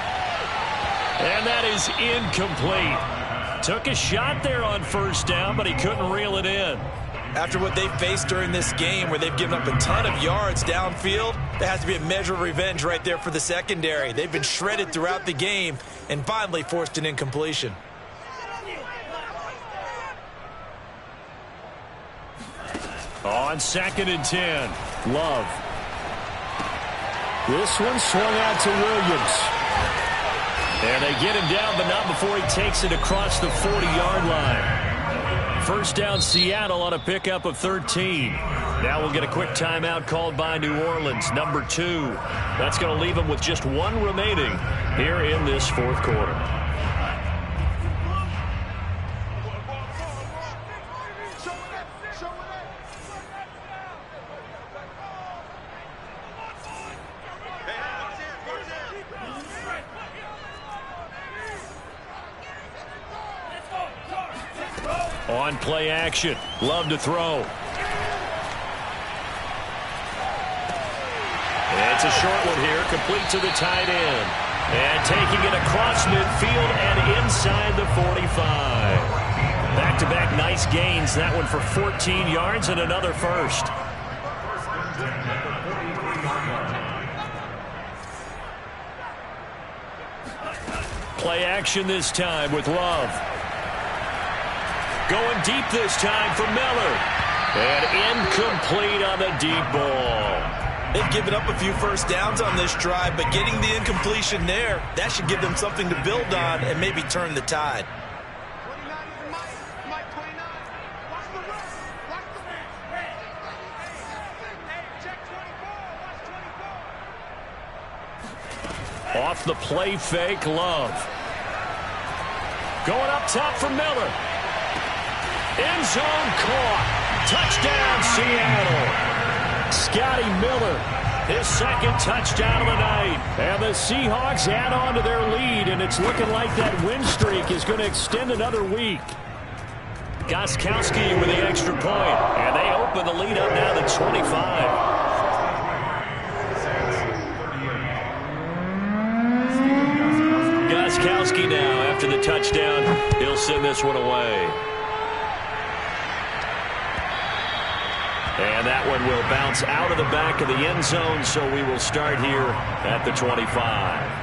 And that is incomplete. Took a shot there on first down, but he couldn't reel it in. After what they've faced during this game where they've given up a ton of yards downfield, there has to be a measure of revenge right there for the secondary. They've been shredded throughout the game and finally forced an incompletion. On 2nd and 10, Love. This one swung out to Williams. And they get him down, but not before he takes it across the 40-yard line. First down, Seattle on a pickup of 13. Now we'll get a quick timeout called by New Orleans, number 2. That's going to leave them with just one remaining here in this fourth quarter. On play action, Love to throw. It's a short one here, complete to the tight end. And taking it across midfield and inside the 45. Back-to-back nice gains, that one for 14 yards and another first. Play action this time with Love. Going deep this time for Miller. And incomplete on the deep ball. They've given up a few first downs on this drive, but getting the incompletion there, that should give them something to build on and maybe turn the tide. Off the play fake, Love. Going up top for Miller. End zone caught. Touchdown, Seattle. Scotty Miller, his second touchdown of the night. And the Seahawks add on to their lead, and it's looking like that win streak is going to extend another week. Gostkowski with the extra point, and they open the lead up now to 25. Gostkowski now, after the touchdown, he'll send this one away. And that one will bounce out of the back of the end zone, so we will start here at the 25.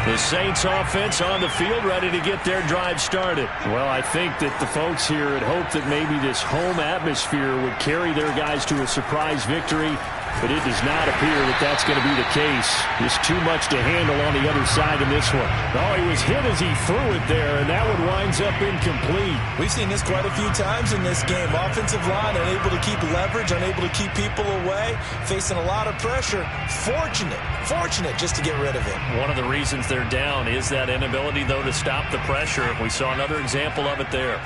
The Saints offense on the field, ready to get their drive started. Well, I think that the folks here had hoped that maybe this home atmosphere would carry their guys to a surprise victory, but it does not appear that that's going to be the case. Just too much to handle on the other side in this one. Oh, he was hit as he threw it there, and that one winds up incomplete. We've seen this quite a few times in this game. Offensive line unable to keep leverage, unable to keep people away, facing a lot of pressure. Fortunate just to get rid of it. One of the reasons they're down is that inability, though, to stop the pressure. We saw another example of it there.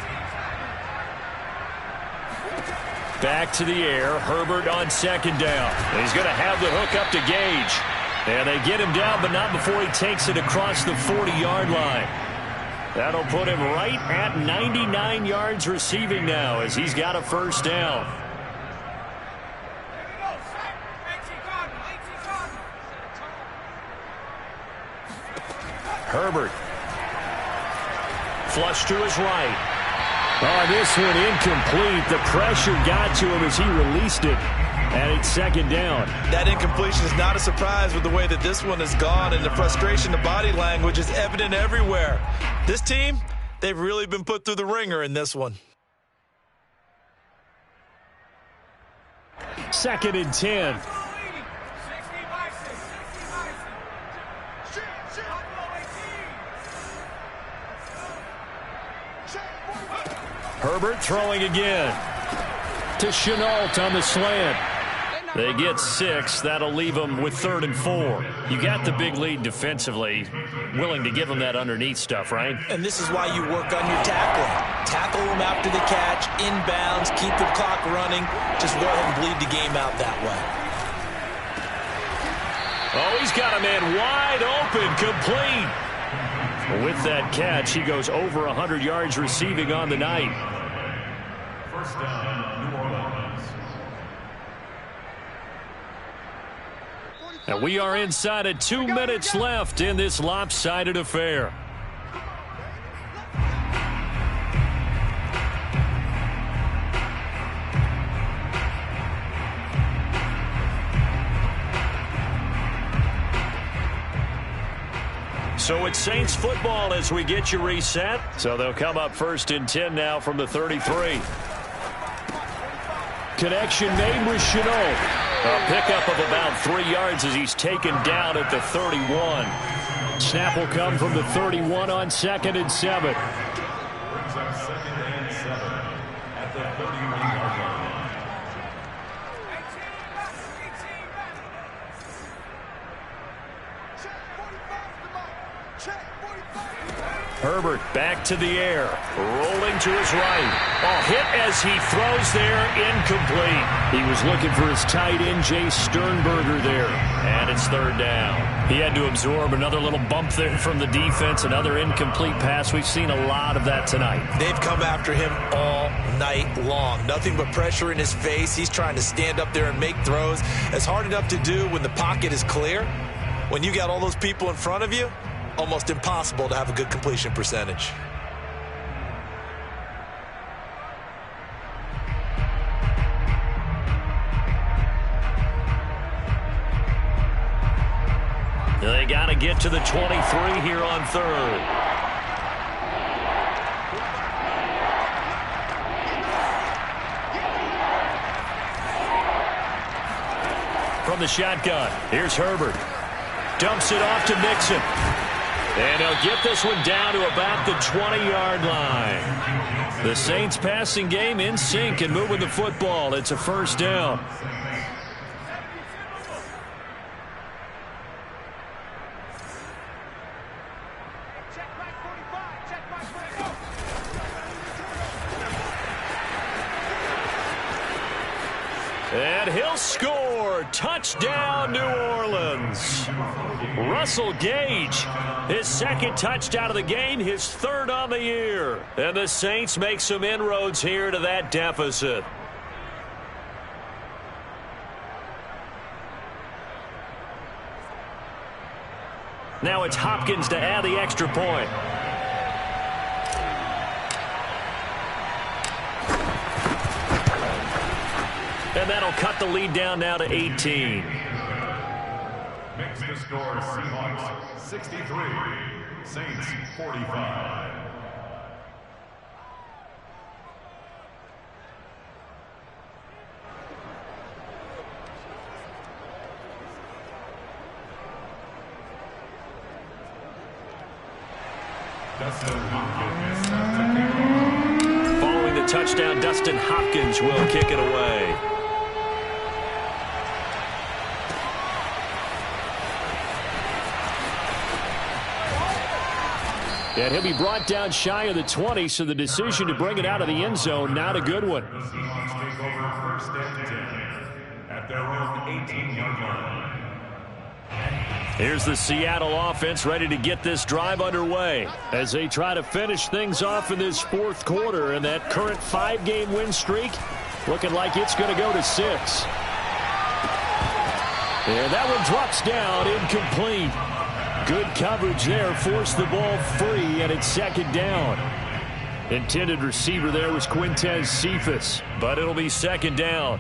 Back to the air. Herbert on second down. And he's going to have the hook up to Gage. And they get him down, but not before he takes it across the 40-yard line. That'll put him right at 99 yards receiving now as he's got a first down. Herbert. Flush to his right. Oh, this one incomplete. The pressure got to him as he released it. And it's second down. That incompletion is not a surprise with the way that this one has gone, and the frustration, the body language is evident everywhere. This team, they've really been put through the ringer in this one. 2nd and 10. Herbert throwing again to Chenault on the slant. They get 6. That'll leave them with 3rd and 4. You got the big lead defensively. Willing to give them that underneath stuff, right? And this is why you work on your tackling. Tackle them after the catch, inbounds, keep the clock running. Just go ahead and bleed the game out that way. Oh, he's got a man wide open, complete. With that catch, he goes over 100 yards receiving on the night. First down, New Orleans. And we are inside of 2 minutes left in this lopsided affair. So it's Saints football as we get you reset. So they'll come up 1st and 10 now from the 33. Connection made with Chenault. A pickup of about 3 yards as he's taken down at the 31. Snap will come from the 31 on 2nd and 7. Brings up 2nd and 7 at the 31-yard line. Herbert back to the air. Rolling to his right. Oh, hit as he throws there. Incomplete. He was looking for his tight end, Jay Sternberger there. And it's 3rd down. He had to absorb another little bump there from the defense. Another incomplete pass. We've seen a lot of that tonight. They've come after him all night long. Nothing but pressure in his face. He's trying to stand up there and make throws. It's hard enough to do when the pocket is clear. When you got all those people in front of you, almost impossible to have a good completion percentage. They got to get to the 23 here on 3rd. From the shotgun, here's Herbert. Dumps it off to Mixon. And he'll get this one down to about the 20-yard line. The Saints passing game in sync and moving the football. It's a first down. And he'll score. Touchdown, New Orleans. Russell Gage, his 2nd touchdown of the game, his 3rd on the year. And the Saints make some inroads here to that deficit. Now it's Hopkins to add the extra point. And that'll cut the lead down now to 18. Makes the score Seahawks 63, Saints 45. Following the touchdown, Dustin Hopkins will kick it away. And he'll be brought down shy of the 20, so the decision to bring it out of the end zone, not a good one. The Seahawks take over first and 10 at their own 18-yard line. Here's the Seattle offense ready to get this drive underway as they try to finish things off in this fourth quarter, and that current 5-game win streak looking like it's going to go to 6. And that one drops down, incomplete. Good coverage there, forced the ball free, and it's second down. Intended receiver there was Quintez Cephas, but it'll be second down.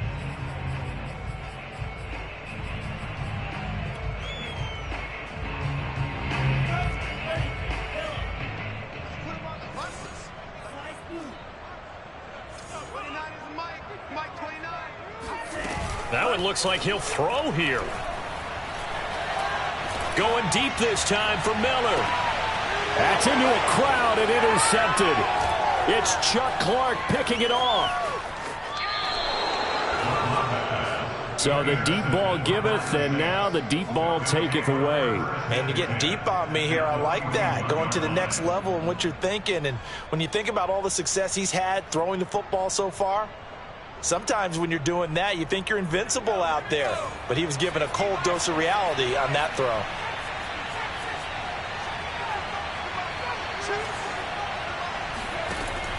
Now it looks like he'll throw here. Going deep this time for Miller. That's into a crowd and intercepted. It's Chuck Clark picking it off. So the deep ball giveth, and now the deep ball taketh away. Man, you're getting deep on me here. I like that. Going to the next level in what you're thinking. And when you think about all the success he's had throwing the football so far, sometimes when you're doing that, you think you're invincible out there. But he was given a cold dose of reality on that throw.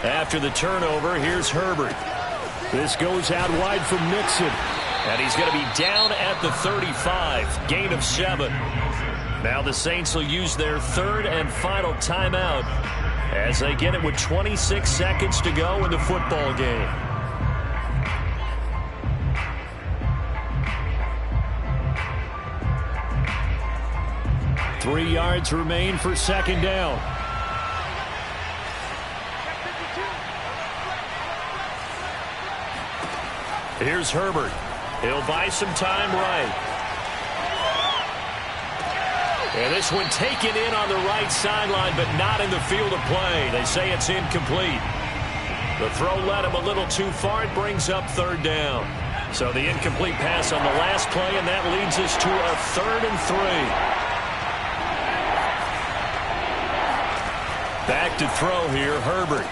After the turnover, here's Herbert. This goes out wide from Mixon. And he's going to be down at the 35. Gain of 7. Now the Saints will use their third and final timeout as they get it with 26 seconds to go in the football game. Three yards remain for second down. Here's Herbert. He'll buy some time right. And this one taken in on the right sideline, but not in the field of play. They say it's incomplete. The throw led him a little too far. It brings up third down. So the incomplete pass on the last play, and that leads us to a 3rd and 3. Back to throw here, Herbert.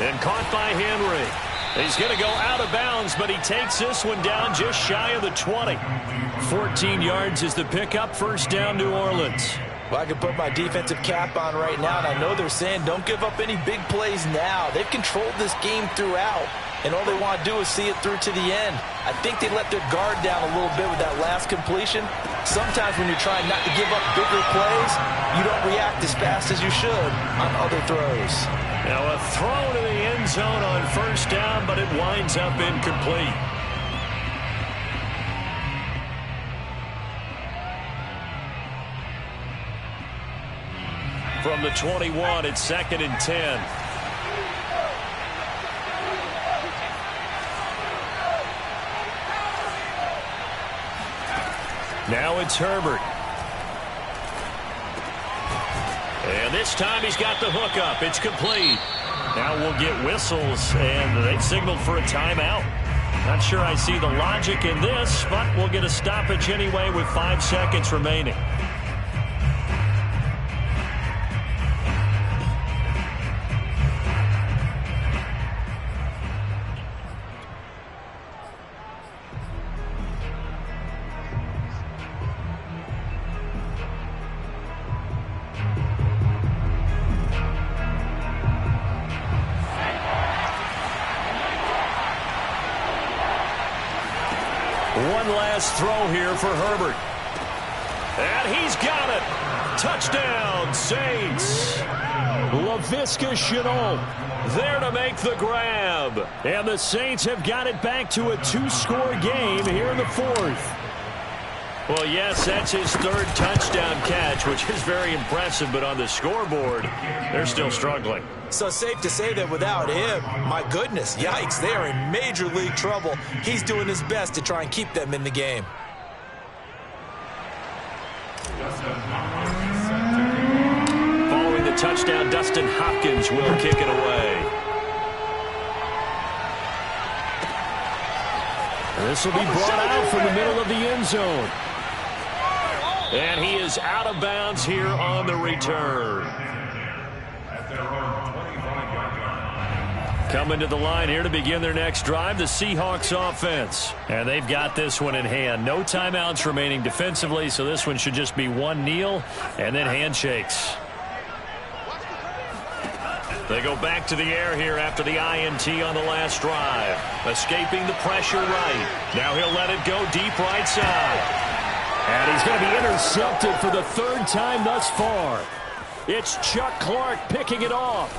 And caught by Henry. He's going to go out of bounds, but he takes this one down just shy of the 20. 14 yards is the pickup. First down, New Orleans. Well, I can put my defensive cap on right now, and I know they're saying don't give up any big plays now. They've controlled this game throughout, and all they want to do is see it through to the end. I think they let their guard down a little bit with that last completion. Sometimes when you're trying not to give up bigger plays, you don't react as fast as you should on other throws. Now a throw to the end zone on first down, but it winds up incomplete. From the 21, it's 2nd and 10. Now it's Herbert. And this time he's got the hook up. It's complete. Now we'll get whistles, and they've signaled for a timeout. Not sure I see the logic in this, but we'll get a stoppage anyway with 5 seconds remaining. One last throw here for Herbert. And he's got it. Touchdown, Saints. Laviska Shenault there to make the grab. And the Saints have got it back to a 2-score game here in the 4th. Well, yes, that's his third touchdown catch, which is very impressive, but on the scoreboard, they're still struggling. So safe to say that without him, my goodness, yikes, they are in major league trouble. He's doing his best to try and keep them in the game. Following the touchdown, Dustin Hopkins will kick it away. This will be brought out from the middle of the end zone. And he is out of bounds here on the return. Coming to the line here to begin their next drive, the Seahawks offense. And they've got this one in hand. No timeouts remaining defensively, so this one should just be one kneel and then handshakes. They go back to the air here after the INT on the last drive. Escaping the pressure right. Now he'll let it go deep right side. And he's going to be intercepted for the third time thus far. It's Chuck Clark picking it off.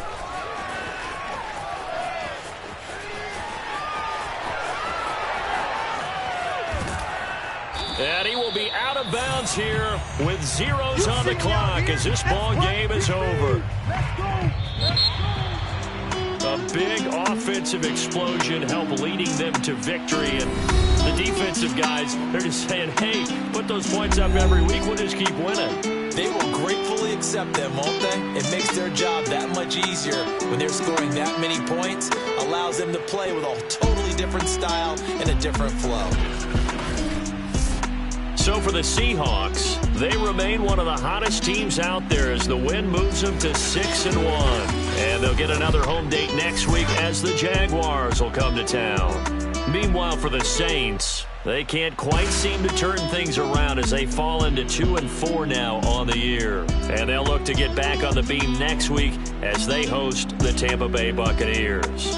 And he will be out of bounds here with zeros on the clock as this ball game is over. A big offensive explosion helped leading them to victory. And the defensive guys, they're just saying, hey, put those points up every week. We'll just keep winning. They will gratefully accept them, won't they? It makes their job that much easier when they're scoring that many points. Allows them to play with a totally different style and a different flow. So for the Seahawks, they remain one of the hottest teams out there as the win moves them to 6-1. And they'll get another home date next week as the Jaguars will come to town. Meanwhile, for the Saints, they can't quite seem to turn things around as they fall into 2-4 now on the year. And they'll look to get back on the beam next week as they host the Tampa Bay Buccaneers.